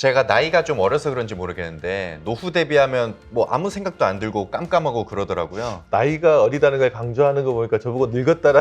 제가 나이가 좀 어려서 그런지 모르겠는데 노후 대비하면 뭐 아무 생각도 안 들고 깜깜하고 그러더라고요. 나이가 어리다는 걸 강조하는 거 보니까 저보고 늙었다라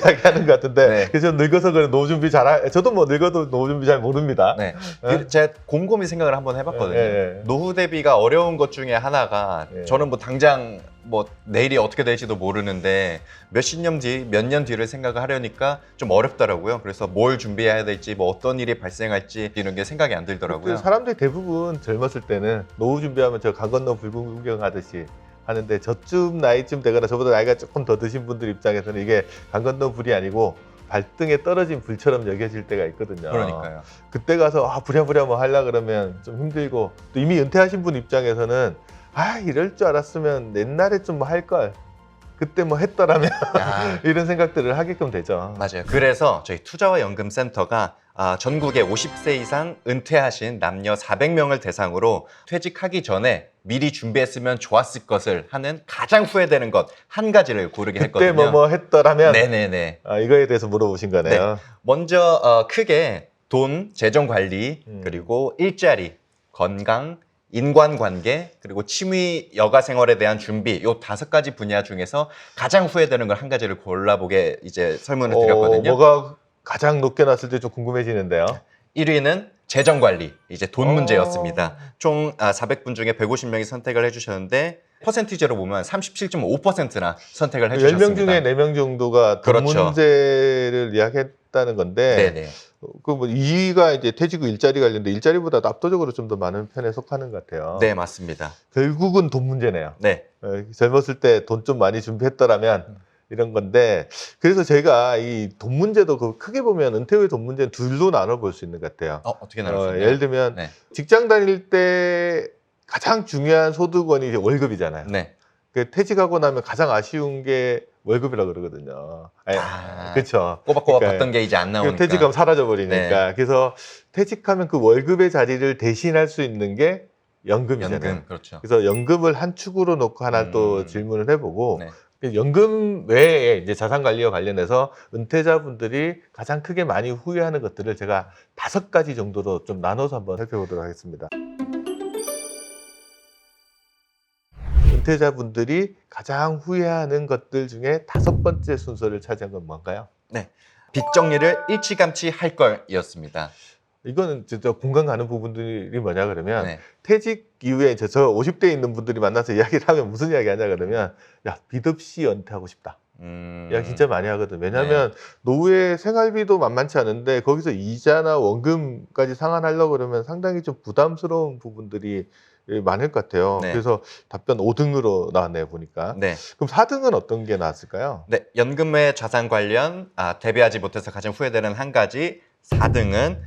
이야기하는 것 같은데 네. 그래서 늙어서 그래 노후 준비 저도 뭐 늙어도 노후 준비 잘 모릅니다. 네. 제가 곰곰이 생각을 한번 해봤거든요. 노후 대비가 어려운 것 중에 하나가 저는 뭐 당장 뭐 내일이 어떻게 될지도 모르는데 몇십 년 뒤, 몇 년 뒤를 생각을 하려니까 좀 어렵더라고요. 그래서 뭘 준비해야 될지, 뭐 어떤 일이 발생할지 이런 게 생각이 안 들더라고요. 사람들이 대부분 젊었을 때는 노후 준비하면 저 강 건너 불구경 하듯이 하는데 저쯤 나이쯤 되거나 저보다 나이가 조금 더 드신 분들 입장에서는 이게 강 건너 불이 아니고 발등에 떨어진 불처럼 여겨질 때가 있거든요. 그러니까요. 그때 가서 부랴부랴 뭐 하려 그러면 좀 힘들고 또 이미 은퇴하신 분 입장에서는 이럴 줄 알았으면 옛날에 좀 뭐 할 걸. 그때 뭐 했더라면 이런 생각들을 하게끔 되죠. 맞아요. 그래서 저희 투자와 연금센터가 전국에 50세 이상 은퇴하신 남녀 400명을 대상으로 퇴직하기 전에 미리 준비했으면 좋았을 것을 하는 가장 후회되는 것 한 가지를 고르게 그때 했거든요. 뭐 했더라면 네네네. 이거에 대해서 물어보신 거네요. 네. 먼저 크게 돈, 재정 관리, 그리고 일자리, 건강, 인간관계, 그리고 취미, 여가 생활에 대한 준비, 요 5가지 분야 중에서 가장 후회되는 걸 한 가지를 골라보게 이제 설문을 드렸거든요. 뭐가 가장 높게 났을 때 좀 궁금해지는데요. 1위는 재정 관리, 이제 돈 문제였습니다. 총 400분 중에 150명이 선택을 해주셨는데 퍼센티지로 보면 37.5%나 선택을 해주셨습니다. 10명 중에 4명 정도가 돈 그렇죠. 문제를 이야기했다는 건데 네네. 뭐 2위가 이제 퇴직 후 일자리 관련데 일자리보다 압도적으로 좀 더 많은 편에 속하는 것 같아요. 네, 맞습니다. 결국은 돈 문제네요. 네. 젊었을 때 돈 좀 많이 준비했더라면 이런 건데 그래서 제가 이 돈 문제도 크게 보면 은퇴 후의 돈 문제는 둘로 나눠 볼 수 있는 것 같아요. 어떻게 나눌 수 있나요? 예를 들면 네. 직장 다닐 때 가장 중요한 소득원이 이제 월급이잖아요. 네. 퇴직하고 나면 가장 아쉬운 게 월급이라고 그러거든요. 그렇죠. 꼬박꼬박 그러니까 받던 게 이제 안 나오니까. 퇴직하면 사라져 버리니까. 네. 그래서 퇴직하면 그 월급의 자리를 대신할 수 있는 게 연금이잖아요. 연금, 그렇죠. 그래서 연금을 한 축으로 놓고 하나 또 질문을 해보고 네. 연금 외에 이제 자산관리와 관련해서 은퇴자분들이 가장 크게 많이 후회하는 것들을 제가 5가지 정도로 좀 나눠서 한번 살펴보도록 하겠습니다. 은퇴자분들이 가장 후회하는 것들 중에 5번째 순서를 차지한 건 뭔가요? 네. 빚 정리를 일찌감치 할 걸이었습니다. 이거는 진짜 공감 가는 부분들이 뭐냐 그러면 네. 퇴직 이후에 저 50대에 있는 분들이 만나서 이야기를 하면 무슨 이야기 하냐 그러면 빚 없이 은퇴하고 싶다. 이야기 진짜 많이 하거든. 왜냐하면 노후에 생활비도 만만치 않은데 거기서 이자나 원금까지 상환하려고 그러면 상당히 좀 부담스러운 부분들이 많을 것 같아요. 네. 그래서 답변 5등으로 나왔네요 보니까. 네. 그럼 4등은 어떤 게 나왔을까요? 네. 연금 외 자산 관련 대비하지 못해서 가장 후회되는 한 가지 4등은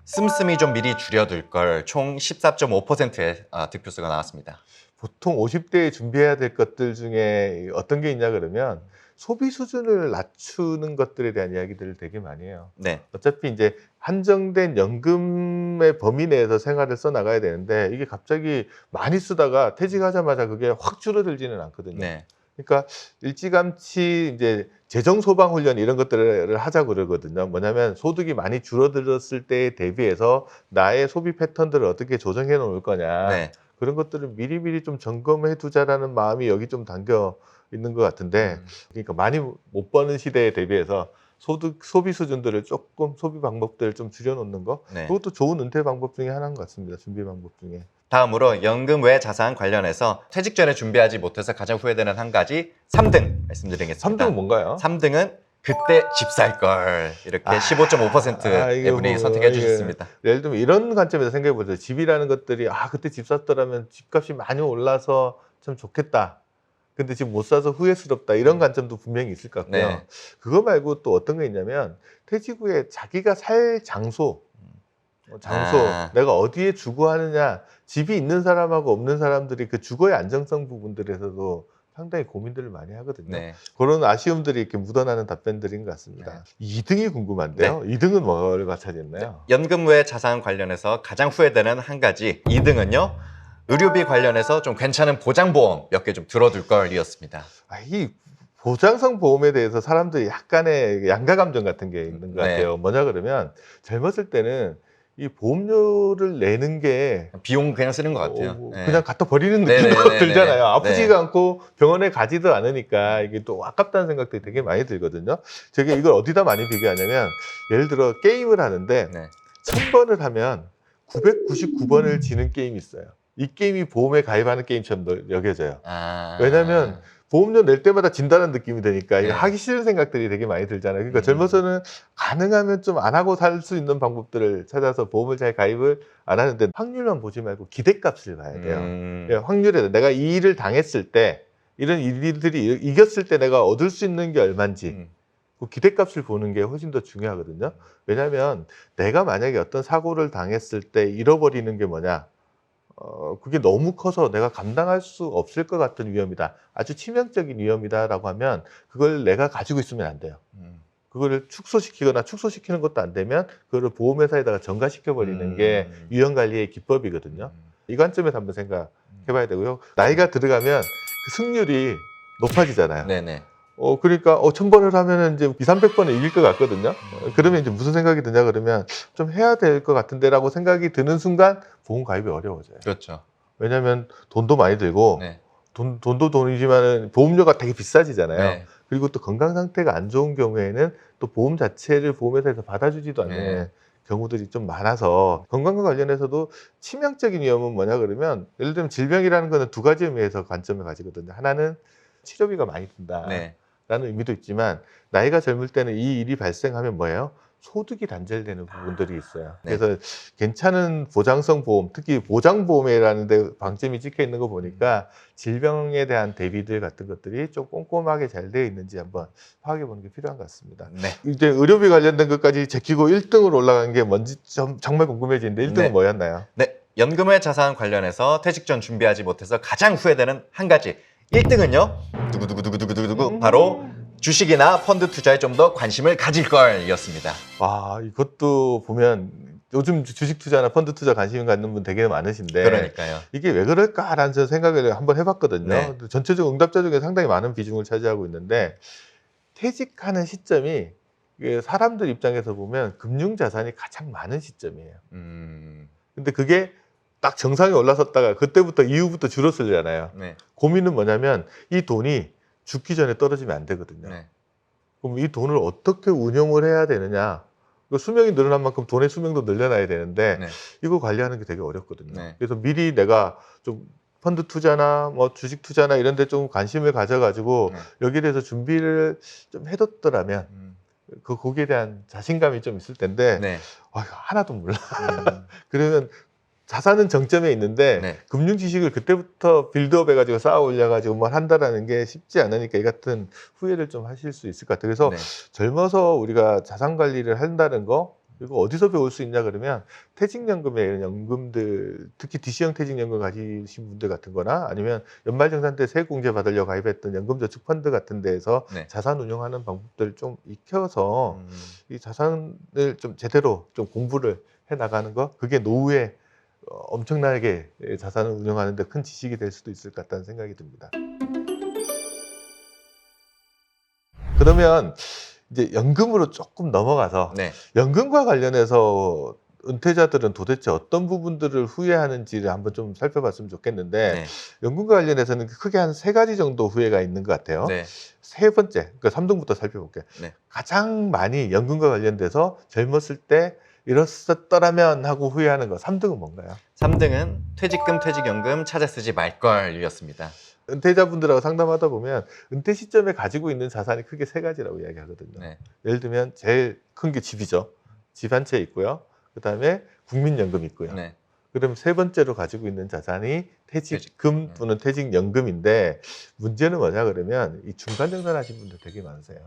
씀씀이 좀 미리 줄여둘 걸 총 14.5%의 득표수가 나왔습니다. 보통 50대에 준비해야 될 것들 중에 어떤 게 있냐 그러면 소비 수준을 낮추는 것들에 대한 이야기들을 되게 많이 해요. 네. 어차피 이제 한정된 연금의 범위 내에서 생활을 써 나가야 되는데 이게 갑자기 많이 쓰다가 퇴직하자마자 그게 확 줄어들지는 않거든요. 네. 그러니까 일찌감치 이제 재정 소방 훈련 이런 것들을 하자고 그러거든요. 뭐냐면 소득이 많이 줄어들었을 때에 대비해서 나의 소비 패턴들을 어떻게 조정해 놓을 거냐. 네. 그런 것들을 미리미리 좀 점검해 두자라는 마음이 여기 좀 담겨 있는 것 같은데 그러니까 많이 못 버는 시대에 대비해서 소비 수준들을 조금 소비 방법들을 좀 줄여놓는 거 네. 그것도 좋은 은퇴 방법 중에 하나인 것 같습니다. 준비 방법 중에. 다음으로 연금 외 자산 관련해서 퇴직 전에 준비하지 못해서 가장 후회되는 한 가지 3등 말씀드리겠습니다. 3등은 뭔가요? 3등은 그때 집 살 걸 이렇게 15.5%의 분이 선택해 주셨습니다. 예를 들면 이런 관점에서 생각해 보세요. 집이라는 것들이 그때 집 샀더라면 집값이 많이 올라서 참 좋겠다. 근데 지금 못 사서 후회스럽다. 이런 관점도 분명히 있을 것 같고요. 네. 그거 말고 또 어떤 게 있냐면 퇴직 후에 자기가 살 장소, 내가 어디에 주거하느냐, 집이 있는 사람하고 없는 사람들이 그 주거의 안정성 부분들에서도 상당히 고민들을 많이 하거든요. 네. 그런 아쉬움들이 이렇게 묻어나는 답변들인 것 같습니다. 2등이 궁금한데요. 2등은 뭘 맞춰졌나요? 연금 외 자산 관련해서 가장 후회되는 한 가지 2등은요. 의료비 관련해서 좀 괜찮은 보장보험 몇 개 좀 들어둘 걸이었습니다. 이 보장성 보험에 대해서 사람들이 약간의 양가 감정 같은 게 있는 것 같아요. 뭐냐 그러면 젊었을 때는 이 보험료를 내는 게 비용 그냥 쓰는 것 같아요. 네. 그냥 갖다 버리는 네네네네. 느낌이 들잖아요. 아프지가 네. 않고 병원에 가지도 않으니까 이게 또 아깝다는 생각들이 되게 많이 들거든요. 제가 이걸 어디다 많이 비교하냐면 예를 들어 게임을 하는데 네. 1000번을 하면 999번을 지는 게임이 있어요. 이 게임이 보험에 가입하는 게임처럼 여겨져요. 왜냐하면 보험료 낼 때마다 진다는 느낌이 드니까 이거 네. 하기 싫은 생각들이 되게 많이 들잖아요. 그러니까 음. 젊어서는 가능하면 좀 안 하고 살 수 있는 방법들을 찾아서 보험을 잘 가입을 안 하는데 확률만 보지 말고 기대값을 봐야 돼요. 예, 확률에 내가 이 일을 당했을 때 이런 일들이 이겼을 때 내가 얻을 수 있는 게 얼마인지 그 기대값을 보는 게 훨씬 더 중요하거든요. 왜냐하면 내가 만약에 어떤 사고를 당했을 때 잃어버리는 게 뭐냐? 그게 너무 커서 내가 감당할 수 없을 것 같은 위험이다. 아주 치명적인 위험이다라고 하면 그걸 내가 가지고 있으면 안 돼요. 그거를 축소시키거나 축소시키는 것도 안 되면 그거를 보험회사에다가 전가시켜 버리는 게 위험 관리의 기법이거든요. 이 관점에서 한번 생각해 봐야 되고요. 나이가 들어가면 그 승률이 높아지잖아요. 네네. 그러니까 1000번을 하면은 이제 200~300번은 이길 것 같거든요. 그러면 이제 무슨 생각이 드냐 그러면 좀 해야 될 것 같은데라고 생각이 드는 순간 보험 가입이 어려워져요. 그렇죠. 왜냐하면 돈도 많이 들고 네. 돈도 돈이지만은 보험료가 되게 비싸지잖아요. 네. 그리고 또 건강 상태가 안 좋은 경우에는 또 보험 자체를 보험회사에서 받아주지도 않는 네. 경우들이 좀 많아서 건강과 관련해서도 치명적인 위험은 뭐냐 그러면 예를 들면 질병이라는 거는 두 가지 의미에서 관점을 가지거든요. 하나는 치료비가 많이 든다. 네. 라는 의미도 있지만 나이가 젊을 때는 이 일이 발생하면 뭐예요? 소득이 단절되는 부분들이 있어요. 네. 그래서 괜찮은 보장성 보험, 특히 보장보험이라는 데 방점이 찍혀 있는 거 보니까 질병에 대한 대비들 같은 것들이 좀 꼼꼼하게 잘 되어 있는지 한번 파악해 보는 게 필요한 것 같습니다. 네. 이제 의료비 관련된 것까지 제끼고 1등으로 올라간 게 뭔지 정말 궁금해지는데 1등은 네. 뭐였나요? 네. 연금의 자산 관련해서 퇴직 전 준비하지 못해서 가장 후회되는 한 가지. 1등은요. 두구두구두구두구두구 바로 주식이나 펀드 투자에 좀 더 관심을 가질 걸이었습니다. 이것도 보면 요즘 주식 투자나 펀드 투자 관심 갖는 분 되게 많으신데 그러니까요. 이게 왜 그럴까라는 저 생각을 한번 해봤거든요. 네. 전체적 응답자 중에 상당히 많은 비중을 차지하고 있는데 퇴직하는 시점이 이게 사람들 입장에서 보면 금융 자산이 가장 많은 시점이에요. 근데 그게 딱 정상에 올라섰다가 그때부터 이후부터 줄었을잖아요. 네. 고민은 뭐냐면 이 돈이 죽기 전에 떨어지면 안 되거든요. 네. 그럼 이 돈을 어떻게 운용을 해야 되느냐? 수명이 늘어난 만큼 돈의 수명도 늘려놔야 되는데 네. 이거 관리하는 게 되게 어렵거든요. 네. 그래서 미리 내가 좀 펀드 투자나 뭐 주식 투자나 이런 데 좀 관심을 가져가지고 여기에 대해서 준비를 좀 해뒀더라면 거기에 대한 자신감이 좀 있을 텐데 네. 하나도 몰라. 그러면 자산은 정점에 있는데 네. 금융 지식을 그때부터 빌드업 해가지고 쌓아 올려가지고 뭘 한다라는 게 쉽지 않으니까 이 같은 후회를 좀 하실 수 있을 것 같아요. 그래서 네. 젊어서 우리가 자산 관리를 한다는 거 이거 어디서 배울 수 있냐 그러면 퇴직연금에 이런 연금들 특히 DC형 퇴직연금 가지신 분들 같은 거나 아니면 연말정산 때 세액공제 받으려고 가입했던 연금저축펀드 같은 데에서 네. 자산 운용하는 방법들을 좀 익혀서 이 자산을 좀 제대로 좀 공부를 해 나가는 거 그게 노후에 엄청나게 자산을 운영하는 데 큰 지식이 될 수도 있을 것 같다는 생각이 듭니다. 그러면 이제 연금으로 조금 넘어가서 네. 연금과 관련해서 은퇴자들은 도대체 어떤 부분들을 후회하는지를 한번 좀 살펴봤으면 좋겠는데 네. 연금과 관련해서는 크게 한 3가지 정도 후회가 있는 것 같아요. 네. 세 번째, 그러니까 3등부터 살펴볼게요. 네. 가장 많이 연금과 관련돼서 젊었을 때 이랬었더라면 하고 후회하는 거 3등은 뭔가요? 3등은 퇴직금, 퇴직연금 찾아 쓰지 말걸이었습니다. 은퇴자분들하고 상담하다 보면 은퇴 시점에 가지고 있는 자산이 크게 3가지라고 이야기하거든요. 네. 예를 들면 제일 큰 게 집이죠. 집 한 채 있고요. 그다음에 국민연금 있고요. 네. 그럼 세 번째로 가지고 있는 자산이 퇴직금 또는 퇴직연금인데 문제는 뭐냐 그러면 이 중간정산 하신 분들 되게 많으세요.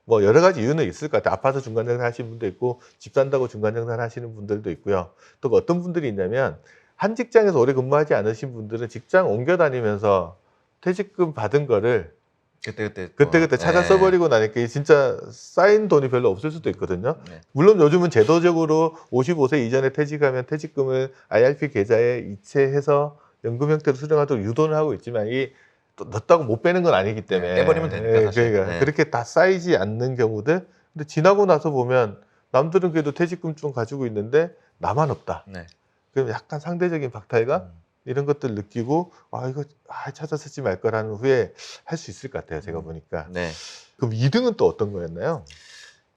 뭐 여러 가지 이유는 있을 것 같아요. 아파서 중간정산 하시는 분도 있고 집 산다고 중간정산 하시는 분들도 있고요. 또 어떤 분들이 있냐면 한 직장에서 오래 근무하지 않으신 분들은 직장 옮겨 다니면서 퇴직금 받은 거를 그때 찾아 써버리고 나니까 진짜 쌓인 돈이 별로 없을 수도 있거든요. 네. 물론 요즘은 제도적으로 55세 이전에 퇴직하면 퇴직금을 IRP 계좌에 이체해서 연금 형태로 수령하도록 유도를 하고 있지만 이게 또 넣었다고 못 빼는 건 아니기 때문에 떼버리면 되니까 사실. 그러니까 네. 그렇게 다 쌓이지 않는 경우들. 근데 지나고 나서 보면 남들은 그래도 퇴직금 좀 가지고 있는데 나만 없다. 네. 그럼 약간 상대적인 박탈감 이런 것들 느끼고 이거 찾아 쓰지 말 거라는 후에 할 수 있을 것 같아요. 제가 보니까. 네. 그럼 2등은 또 어떤 거였나요?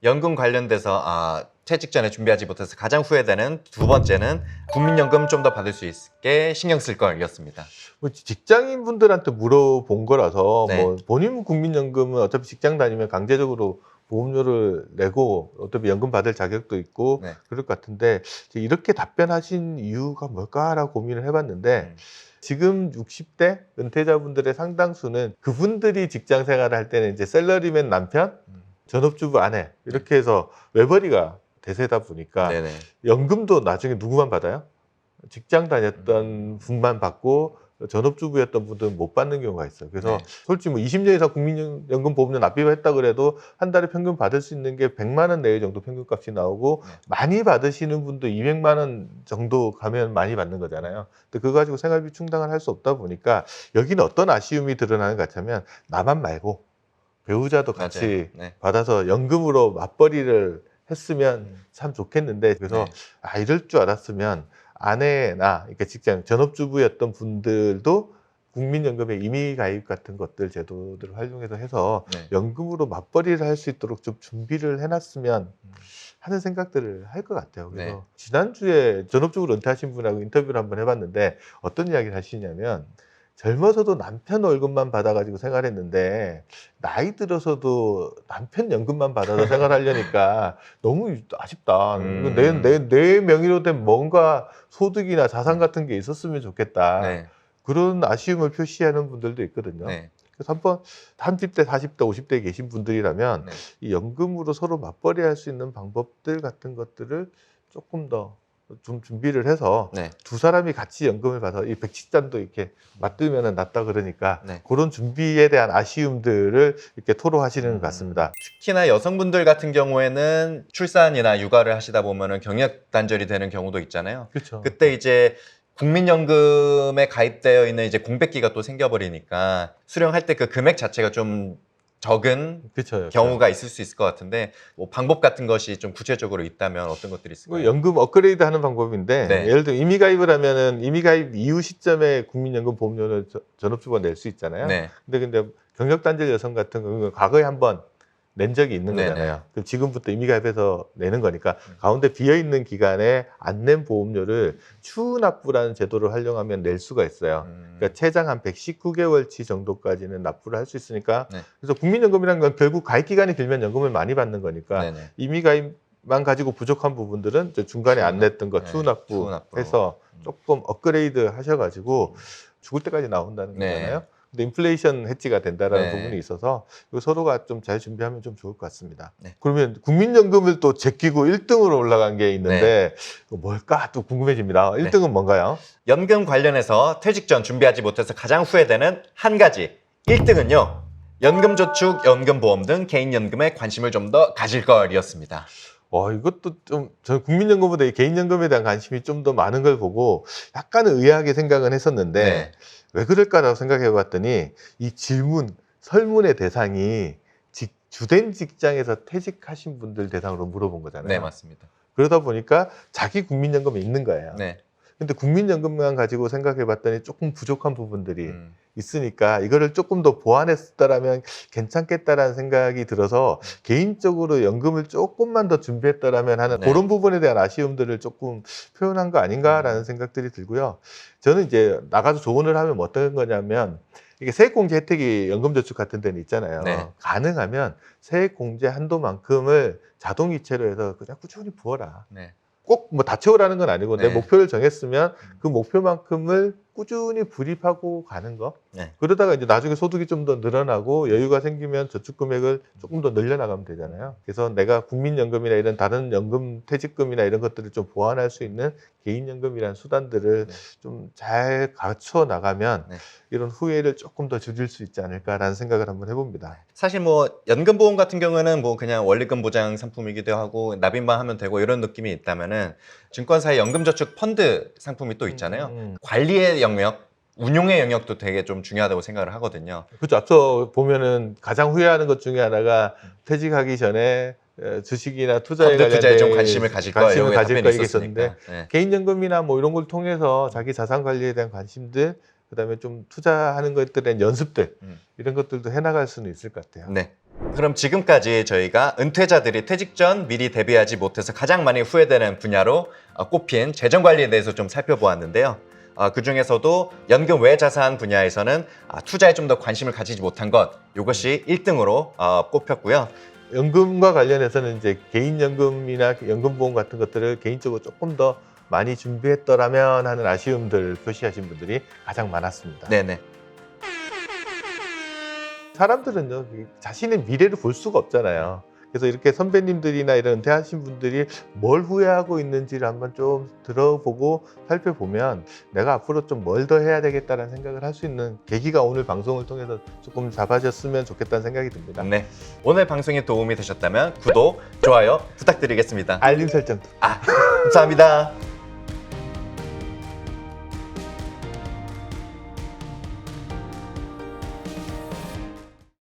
연금 관련돼서 퇴직 전에 준비하지 못해서 가장 후회되는 두 번째는 국민연금 좀 더 받을 수 있게 신경 쓸 걸이었습니다. 뭐 직장인 분들한테 물어본 거라서 네. 뭐 본인 국민연금은 어차피 직장 다니면 강제적으로 보험료를 내고 어차피 연금 받을 자격도 있고 네. 그럴 것 같은데 이렇게 답변하신 이유가 뭘까라고 고민을 해봤는데 지금 60대 은퇴자분들의 상당수는 그분들이 직장 생활을 할 때는 이제 셀러리맨 남편, 전업주부 아내 이렇게 해서 외벌이가 대세다 보니까 네네. 연금도 나중에 누구만 받아요? 직장 다녔던 분만 받고 전업주부였던 분들은 못 받는 경우가 있어요. 그래서 네. 솔직히 뭐 20년 이상 국민연금 보험료 납입했다 그래도 한 달에 평균 받을 수 있는 게 100만 원 내외 정도 평균값이 나오고 네. 많이 받으시는 분도 200만 원 정도 가면 많이 받는 거잖아요. 근데 그거 가지고 생활비 충당을 할 수 없다 보니까 여기는 어떤 아쉬움이 드러나는 것 같으면 나만 말고 배우자도 같이 네. 받아서 연금으로 맞벌이를 했으면 참 좋겠는데 그래서 네. 이럴 줄 알았으면 아내나 그러니까 직장 전업주부였던 분들도 국민연금에 임의가입 같은 것들 제도들을 활용해서 해서 네. 연금으로 맞벌이를 할 수 있도록 좀 준비를 해놨으면 하는 생각들을 할 것 같아요. 그래서 네. 지난주에 전업주부로 은퇴하신 분하고 인터뷰를 한번 해봤는데 어떤 이야기를 하시냐면 젊어서도 남편 월급만 받아가지고 생활했는데 나이 들어서도 남편 연금만 받아서 생활하려니까 너무 아쉽다. 내 명의로 된 뭔가 소득이나 자산 같은 게 있었으면 좋겠다. 네. 그런 아쉬움을 표시하는 분들도 있거든요. 네. 그래서 한번 30대, 40대, 50대에 계신 분들이라면 네. 이 연금으로 서로 맞벌이 할 수 있는 방법들 같은 것들을 조금 더 좀 준비를 해서 네. 두 사람이 같이 연금을 받아서 이 백식잔도 이렇게 맞들면 낫다 그러니까 네. 그런 준비에 대한 아쉬움들을 이렇게 토로하시는 것 같습니다. 특히나 여성분들 같은 경우에는 출산이나 육아를 하시다 보면은 경력 단절이 되는 경우도 있잖아요. 그렇죠. 그때 이제 국민연금에 가입되어 있는 이제 공백기가 또 생겨버리니까 수령할 때 그 금액 자체가 좀 적은 그렇죠. 경우가 있을 수 있을 것 같은데 뭐 방법 같은 것이 좀 구체적으로 있다면 어떤 것들이 있을까요? 연금 업그레이드 하는 방법인데 네. 예를 들어 임의가입을 하면은 임의가입 이후 시점에 국민연금 보험료를 전업주부가 낼 수 있잖아요. 네. 근데 경력 단절 여성 같은 경우는 과거에 한번 낸 적이 있는 네네. 거잖아요. 그럼 지금부터 임의가입해서 내는 거니까 가운데 비어 있는 기간에 안 낸 보험료를 추후납부라는 제도를 활용하면 낼 수가 있어요. 그러니까 최장 한 119개월치 정도까지는 납부를 할 수 있으니까 네. 그래서 국민연금이라는 건 결국 가입 기간이 길면 연금을 많이 받는 거니까 네네. 임의가입만 가지고 부족한 부분들은 중간에 안 냈던 거 추후납부 추후납부로. 해서 조금 업그레이드 하셔가지고 죽을 때까지 나온다는 네. 거잖아요. 근데 인플레이션 해지가 된다라는 네. 부분이 있어서 이거 서로가 좀 잘 준비하면 좀 좋을 것 같습니다. 네. 그러면 국민연금을 또 제끼고 1등으로 올라간 게 있는데 그거 뭘까 또 궁금해집니다. 1등은 뭔가요? 연금 관련해서 퇴직 전 준비하지 못해서 가장 후회되는 한 가지 1등은요. 연금저축, 연금보험 등 개인연금에 관심을 좀 더 가질 걸이었습니다. 이것도 좀, 저 국민연금보다 이 개인연금에 대한 관심이 좀 더 많은 걸 보고 약간은 의아하게 생각은 했었는데 네. 왜 그럴까라고 생각해 봤더니 이 질문, 설문의 대상이 주된 직장에서 퇴직하신 분들 대상으로 물어본 거잖아요. 네, 맞습니다. 그러다 보니까 자기 국민연금이 있는 거예요. 네. 근데 국민연금만 가지고 생각해 봤더니 조금 부족한 부분들이 있으니까 이거를 조금 더 보완했다라면 괜찮겠다라는 생각이 들어서 개인적으로 연금을 조금만 더 준비했다라면 하는 네. 그런 부분에 대한 아쉬움들을 조금 표현한 거 아닌가라는 생각들이 들고요. 저는 이제 나가서 조언을 하면 어떤 거냐면 이게 세액공제 혜택이 연금저축 같은 데는 있잖아요. 네. 가능하면 세액공제 한도만큼을 자동이체로 해서 그냥 꾸준히 부어라. 네. 꼭 뭐 다 채우라는 건 아니고 네. 내 목표를 정했으면 그 목표만큼을 꾸준히 불입하고 가는 거. 네. 그러다가 이제 나중에 소득이 좀 더 늘어나고 여유가 생기면 저축 금액을 조금 더 늘려나가면 되잖아요. 그래서 내가 국민연금이나 이런 다른 연금 퇴직금이나 이런 것들을 좀 보완할 수 있는 개인연금이라는 수단들을 네. 좀 잘 갖춰 나가면 네. 이런 후회를 조금 더 줄일 수 있지 않을까라는 생각을 한번 해봅니다. 사실 뭐 연금보험 같은 경우에는 뭐 그냥 원리금 보장 상품이기도 하고 납입만 하면 되고 이런 느낌이 있다면은 증권사의 연금저축 펀드 상품이 또 있잖아요. 관리의 영역, 운용의 영역도 되게 좀 중요하다고 생각을 하거든요. 그렇죠. 앞서 보면은 가장 후회하는 것 중에 하나가 퇴직하기 전에 주식이나 투자에 펀드 투자에 좀 관련된 관심을 가질 거야. 관심을 이런 가질 답변이 거 있었으니까. 있었는데 네. 개인연금이나 뭐 이런 걸 통해서 자기 자산 관리에 대한 관심들, 그다음에 좀 투자하는 것들에 대한 연습들 이런 것들도 해나갈 수는 있을 것 같아요. 네. 그럼 지금까지 저희가 은퇴자들이 퇴직 전 미리 대비하지 못해서 가장 많이 후회되는 분야로 꼽힌 재정 관리에 대해서 좀 살펴보았는데요. 그 중에서도 연금 외 자산 분야에서는 투자에 좀 더 관심을 가지지 못한 것, 이것이 1등으로 꼽혔고요. 연금과 관련해서는 이제 개인연금이나 연금보험 같은 것들을 개인적으로 조금 더 많이 준비했더라면 하는 아쉬움들 표시하신 분들이 가장 많았습니다. 네네. 사람들은요, 자신의 미래를 볼 수가 없잖아요. 그래서 이렇게 선배님들이나 이런 은퇴하신 분들이 뭘 후회하고 있는지를 한번 좀 들어보고 살펴보면 내가 앞으로 좀 뭘 더 해야 되겠다는 생각을 할 수 있는 계기가 오늘 방송을 통해서 조금 잡아졌으면 좋겠다는 생각이 듭니다. 네. 오늘 방송이 도움이 되셨다면 구독, 좋아요 부탁드리겠습니다. 알림 설정도. 감사합니다.